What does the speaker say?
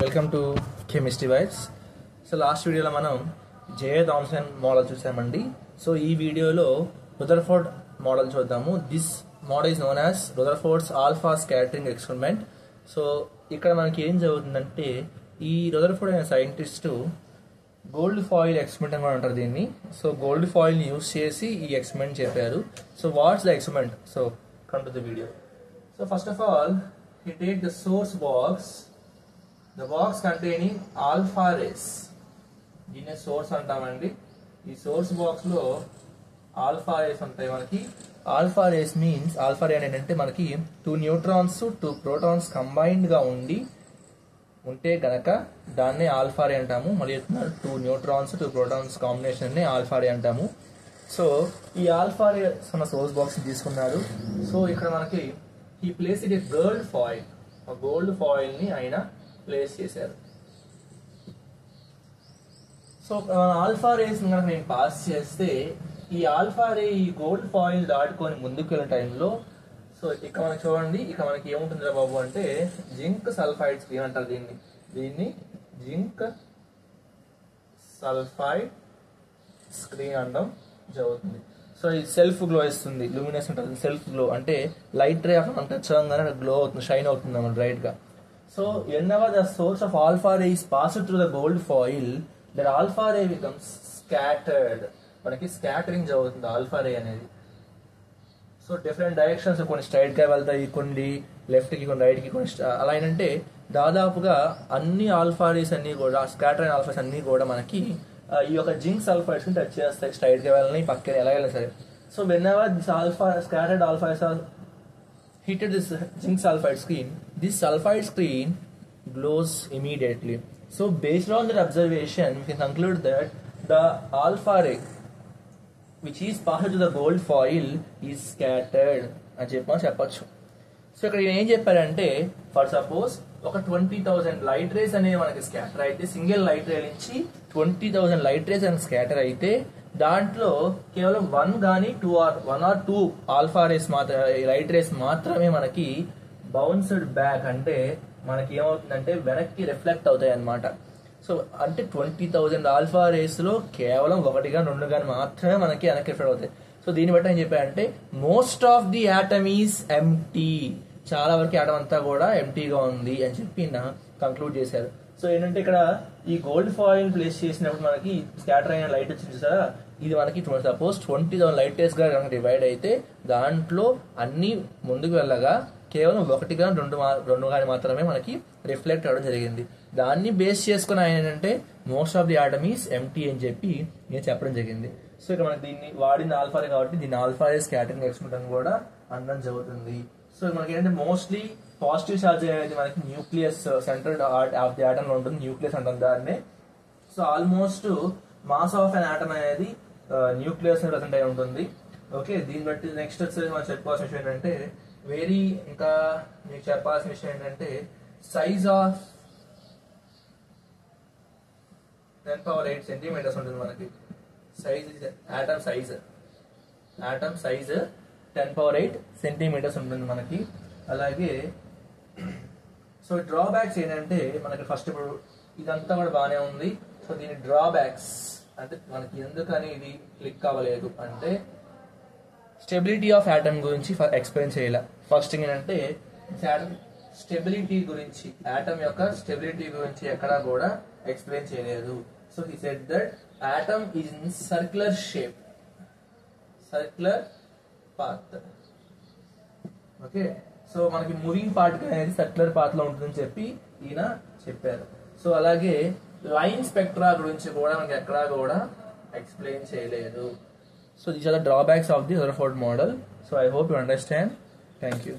Welcome to chemistry vibes. So last వీడియోలో మనం J Thomson model చూసామండి. సో ఈ వీడియోలో రుదర్ఫోర్డ్ మోడల్ చూద్దాము. This model is known as Rutherford's alpha scattering experiment. So ఇక్కడ మనకి ఏం జరుగుతుందంటే, ఈ రుదర్ఫోర్డ్ అనే సైంటిస్టు గోల్డ్ ఫాయిల్ ఎక్స్పెరిమెంట్ అని కూడా అంటారు దీన్ని. సో గోల్డ్ ఫాయిల్ని యూస్ చేసి ఈ ఎక్స్పెరిమెంట్ చెప్పారు. So what's the experiment? So come to the video. So first of all he take the source box, the box containing alpha rays. దీన్ని source అంటామండి. ఈ సోర్స్ బాక్స్ లో ఆల్ఫా రేస్ ఉంటాయి మనకి. Alpha race means, alpha రే ఏంటంటే మనకి 2 neutrons 2 protons combined గా ఉంటే గనక దాన్నే ఆల్ఫా రే అంటాము. మళ్ళీ 2 న్యూట్రాన్స్ 2 ప్రోటాన్స్ కాంబినేషన్ ని ఆల్ఫా రే అంటాము. సో ఈ ఆల్ఫా రే ఉన్న సోర్స్ బాక్స్ తీసుకున్నారు. సో ఇక్కడ మనకి he placed a gold foil, a gold foil ని ఆయన ప్లేస్ చేశారు. సో ఆల్ఫా రేస్ కనుక నేను పాస్ చేస్తే, ఈ ఆల్ఫా రే ఈ గోల్డ్ ఫాయిల్ దాటుకొని ముందుకు వెళ్ళే టైంలో, సో ఇక్కడ మనకి చూడండి, ఇక్కడ మనకి ఏముంటుందిరా బాబు అంటే జింక్ సల్ఫైడ్ స్క్రీన్ అంటారు దీన్ని జింక్ సల్ఫైడ్ స్క్రీన్ అనడం జరుగుతుంది. సో ఇది సెల్ఫ్ గ్లో ఇస్తుంది, లూమినస్ ఉంటుంది. సెల్ఫ్ గ్లో అంటే లైట్ రే మనం టచ్ అవ్వగానే గ్లో అవుతుంది, షైన్ అవుతుంది అన్నమాట బ్రైట్ గా. So whenever the source of alpha ray is passed through the gold foil, that alpha ray becomes scattered. మనకి స్కాటరింగ్ జరుగుతుంది ఆల్ఫా రే అనేది. సో డిఫరెంట్ డైరెక్షన్స్, కొన్ని స్ట్రైట్ గా వెళ్తాయి, కొన్ని లెఫ్ట్ కి, కొన్ని రైట్ కి, కొన్ని అలా ఏంటంటే దాదాపుగా అన్ని ఆల్ఫా రేస్ అన్ని కూడా, స్కాటర్ అయిన ఆల్ఫాస్ అన్ని కూడా మనకి ఈ యొక్క జింక్ సల్ఫైడ్స్ ని టచ్ చేస్తాయి. స్ట్రైట్ గా వెళ్ళని, పక్కన ఎలా వెళ్ళినా సరే. So whenever this alpha scattered alphas are hit this zinc sulfide screen, this sulfide screen glows immediately. So based on that observation, we can conclude that the alpha ray which is passed to the gold foil is scattered అని చెప్పొచ్చు. So ఇక్కడ ఏం చెప్పారంటే, for suppose ఒక 20,000 light race అనేవి మనకి scatter అయితే, single light ray నుంచి 20,000 లైట్ రేస్ అని స్కాటర్ అయితే, దాంట్లో కేవలం 1 or 2 alpha rays light rays మాత్రమే మనకి బౌన్స్డ్ బ్యాక్, అంటే మనకి ఏమవుతుందంటే వెనక్కి రిఫ్లెక్ట్ అవుతాయి అన్నమాట. సో అంటే 20,000 ఆల్ఫా రేస్ లో కేవలం 1 గాని 2 గాని మాత్రమే మనకి వెనక్కి రిఫ్లెక్ట్ అవుతాయి. సో దీన్ని బట్టి ఏం చెప్పారంటే, most of the atom is empty, చాలా వరకు ఆటం అంతా కూడా ఎంప్టీగా ఉంది అని చెప్పి కంక్లూడ్ చేశారు. సో ఏంటంటే ఇక్కడ ఈ గోల్డ్ ఫాయిల్ ప్లేస్ చేసినప్పుడు మనకి స్కాటర్ అయిన లైట్ వచ్చింది సార్, ఇది మనకి సపోజ్ 20,000 లైట్ రేస్ గా కనుక డివైడ్ అయితే, దాంట్లో అన్ని ముందుకు వెళ్ళగా కేవలం 1 గాని 2 గాని మాత్రమే మనకి రిఫ్లెక్ట్ అవ్వడం జరిగింది. దాన్ని బేస్ చేసుకుని ఆయన ఏంటంటే most of the atom is empty అని చెప్పి నేను చెప్పడం జరిగింది. సో ఇక్కడ మనకి దీన్ని వాడిన ఆల్ఫా రే కాబట్టి దీన్ని ఆల్ఫా రే స్కాటరింగ్ ఎక్స్పెరిమెంట్ అని కూడా అనడం జరుగుతుంది. సో మనకి ఏంటంటే మోస్ట్లీ పాజిటివ్ ఛార్జ్ అనేది మనకి nucleus centre of the atom లో ఉంటుంది, న్యూక్లియస్ అంటాం దాన్ని. So almost mass of an atom అనేది న్యూక్లియస్ ప్రెసెంట్ అయి ఉంటుంది. ఓకే, దీన్ని బట్టి నెక్స్ట్ వచ్చేసి మనం చెప్పుకోవాల్సిన విషయం ఏంటంటే, ఇంకా మీకు చెప్పాల్సిన విషయం ఏంటంటే, సైజ్ ఆఫ్ 10⁸ సెంటీమీటర్స్ ఉంటుంది మనకి. సైజ్ ఆటమ్ సైజ్ 10⁸ సెంటీమీటర్స్ ఉంటుంది మనకి. అలాగే సో డ్రాబ్యాక్స్ ఏంటంటే, మనకి ఫస్ట్ ఇప్పుడు ఇదంతా కూడా బాగానే ఉంది. సో దీని డ్రాబ్యాక్స్ అంటే మనకి ఎందుకని ఇది క్లిక్ అవ్వలేదు అంటే, స్టెబిలిటీ ఆఫ్ ఆటమ్ గురించి ఎక్స్ప్లెయిన్ చేయాలి. ఫస్ట్ థింగ్ ఏంటంటే, స్టెబిలిటీ గురించి, ఆటమ్ యొక్క స్టెబిలిటీ గురించి ఎక్కడా కూడా ఎక్స్ప్లెయిన్ చేయలేదు. So he said that atom is in circular shape, circular path. Okay, so మనకి మూవింగ్ పార్ట్ అనేది సర్క్యులర్ పాత్ లో ఉంటుందని చెప్పి ఈయన చెప్పారు. సో అలాగే లైన్ స్పెక్ట్రా గురించి కూడా మనకి ఎక్కడా కూడా ఎక్స్ప్లెయిన్ చేయలేదు. So these are the drawbacks of the Rutherford model. So I hope you understand. Thank you.